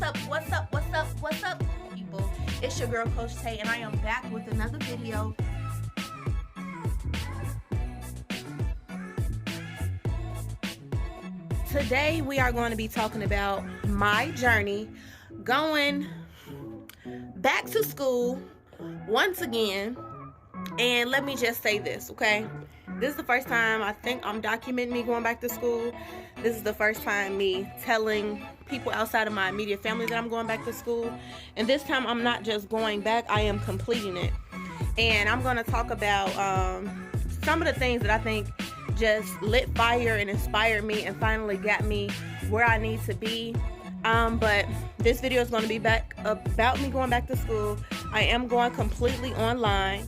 What's up, people? It's your girl, Coach Tay, and I am back with another video. Today, we are going to be talking about my journey going back to school once again. And let me just say this, okay? This is the first time I think I'm documenting me going back to school. This is the first time me telling people outside of my immediate family that I'm going back to school. And this time I'm not just going back, I am completing it. And I'm going to talk about some of the things that I think just lit fire and inspired me and finally got me where I need to be. But this video is going to be back about me going back to school. I am going completely online.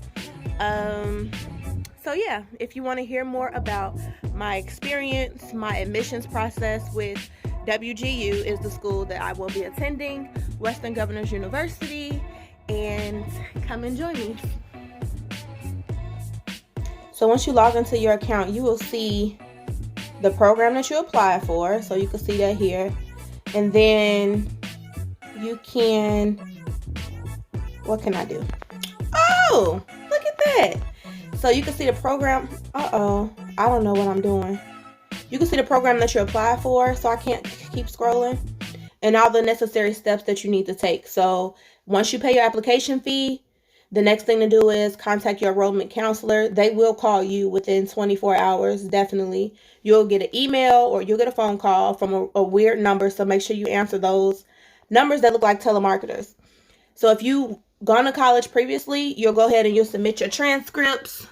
So yeah, if you want to hear more about my experience, my admissions process with WGU is the school that I will be attending, Western Governors University, and come and join me. So once you log into your account, you will see the program that you apply for. So you can see that here. And then you can, what can I do? Oh, look at that. So you can see the program. I don't know what I'm doing. You can see the program that you apply for, so I can't keep scrolling, and all the necessary steps that you need to take. So once you pay your application fee, the next thing to do is contact your enrollment counselor. They will call you within 24 hours, definitely. You'll get an email or you'll get a phone call from a weird number, so make sure you answer those numbers that look like telemarketers. So if you've gone to college previously, you'll go ahead and you'll submit your transcripts.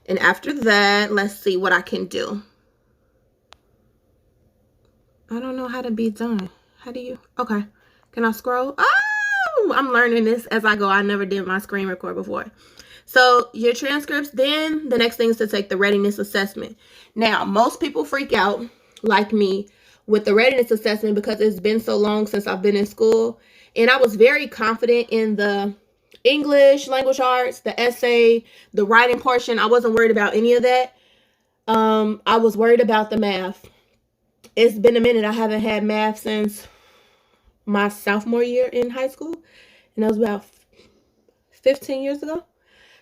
And after that, let's see what I can do. I don't know how to be done. How do you? Okay. Can I scroll? Oh, I'm learning this as I go. I never did my screen record before. So your transcripts, then the next thing is to take the readiness assessment. Now, most people freak out, like me, with the readiness assessment because it's been so long since I've been in school. And I was very confident in the English, language arts, the essay, the writing portion. I wasn't worried about any of that. I was worried about the math. It's been a minute. I haven't had math since my sophomore year in high school. And that was about 15 years ago.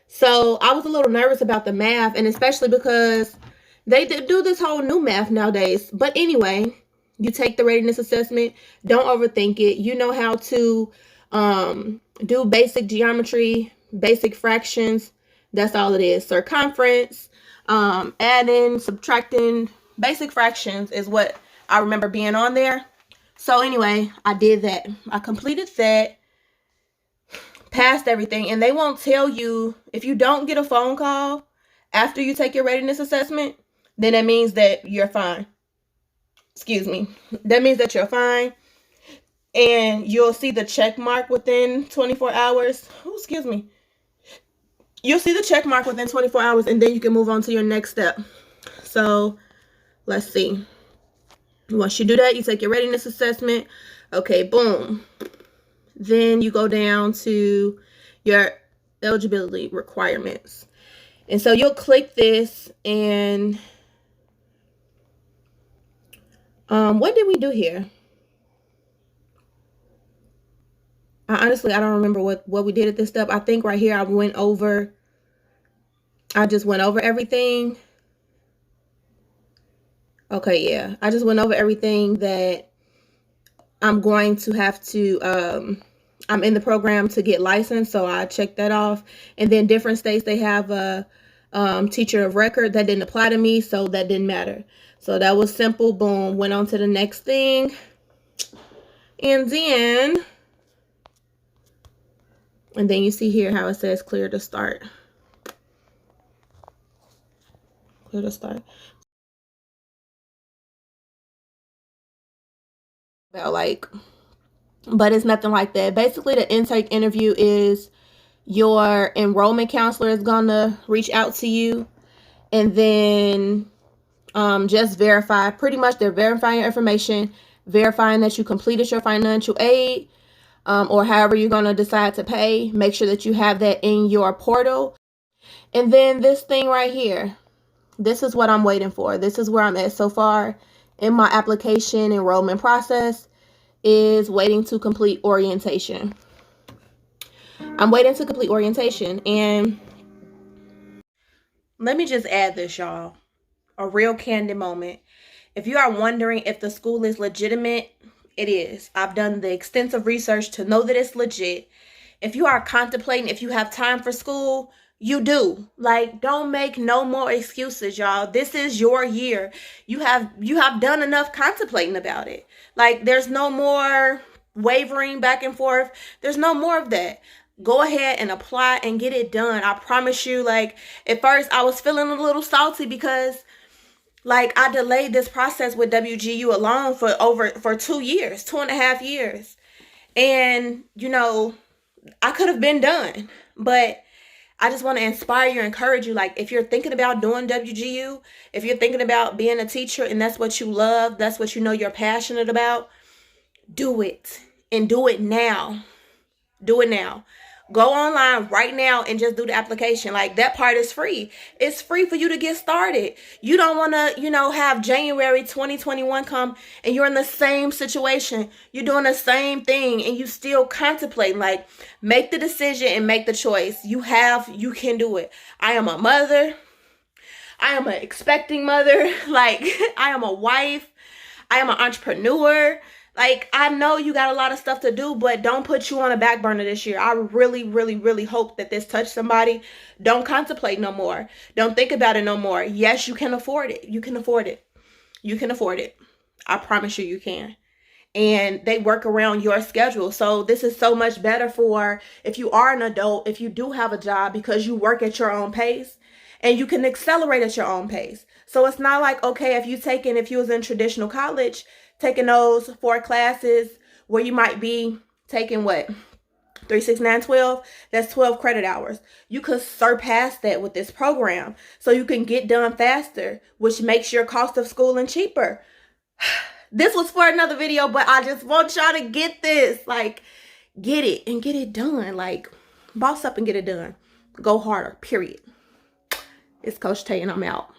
So I was a little nervous about the math, and especially because they do this whole new math nowadays. But anyway, you take the readiness assessment. Don't overthink it. You know how to do basic geometry, basic fractions. That's all it is. Circumference, adding, subtracting, basic fractions is what I remember being on there. So anyway, I did that. I completed that, passed everything, and they won't tell you if you don't get a phone call after you take your readiness assessment, then that means that you're fine. Excuse me. That means that you're fine. And you'll see the check mark within 24 hours. Oh, excuse me. You'll see the check mark within 24 hours, and then you can move on to your next step. So let's see. Once you do that, you take your readiness assessment. Okay, boom. Then you go down to your eligibility requirements. And so you'll click this, and what did we do here? I don't remember what we did at this step. I think right here I just went over everything. Okay, yeah. I just went over everything that I'm going to have to, I'm in the program to get licensed, so I checked that off. And then different states, they have a teacher of record. That didn't apply to me, so that didn't matter. So that was simple. Boom. Went on to the next thing. And then you see here how it says clear to start. Clear to start. But it's nothing like that. Basically, the intake interview is your enrollment counselor is gonna reach out to you, and then just verify. Pretty much, they're verifying your information, verifying that you completed your financial aid, or however you're gonna decide to pay. Make sure that you have that in your portal. And then this thing right here, this is what I'm waiting for. This is where I'm at so far in my application enrollment process. is waiting to complete orientation. I'm waiting to complete orientation. And let me just add this, y'all. A real candid moment. If you are wondering if the school is legitimate, it is. I've done the extensive research to know that it's legit. If you are contemplating if you have time for school, you do. Like, don't make no more excuses, y'all. This is your year. You have done enough contemplating about it. Like, there's no more wavering back and forth. There's no more of that. Go ahead and apply and get it done. I promise you, like, at first I was feeling a little salty because like I delayed this process with WGU alone for 2 years, 2.5 years. And, you know, I could have been done, but I just want to inspire you, encourage you. Like, if you're thinking about doing WGU, if you're thinking about being a teacher and that's what you love, that's what you know you're passionate about, do it, and do it now. Do it now. Go online right now and just do the application. Like, that part is free. It's free for you to get started. You don't want to, you know, have January 2021 come and you're in the same situation. You're doing the same thing and you still contemplating. Like, make the decision and make the choice. You can do it. I am a mother. I am an expecting mother. Like, I am a wife. I am an entrepreneur. Like, I know you got a lot of stuff to do, but don't put you on a back burner this year. I really, really, really hope that this touched somebody. Don't contemplate no more. Don't think about it no more. Yes, you can afford it. You can afford it. You can afford it. I promise you, you can. And they work around your schedule. So this is so much better for if you are an adult, if you do have a job, because you work at your own pace and you can accelerate at your own pace. So it's not like, okay, if you was in traditional college, taking those 4 classes where you might be taking what? 3, 6, 9, 12. That's 12 credit hours. You could surpass that with this program. So you can get done faster, which makes your cost of schooling cheaper. This was for another video, but I just want y'all to get this. Like, get it and get it done. Like, boss up and get it done. Go harder, period. It's Coach Tay and I'm out.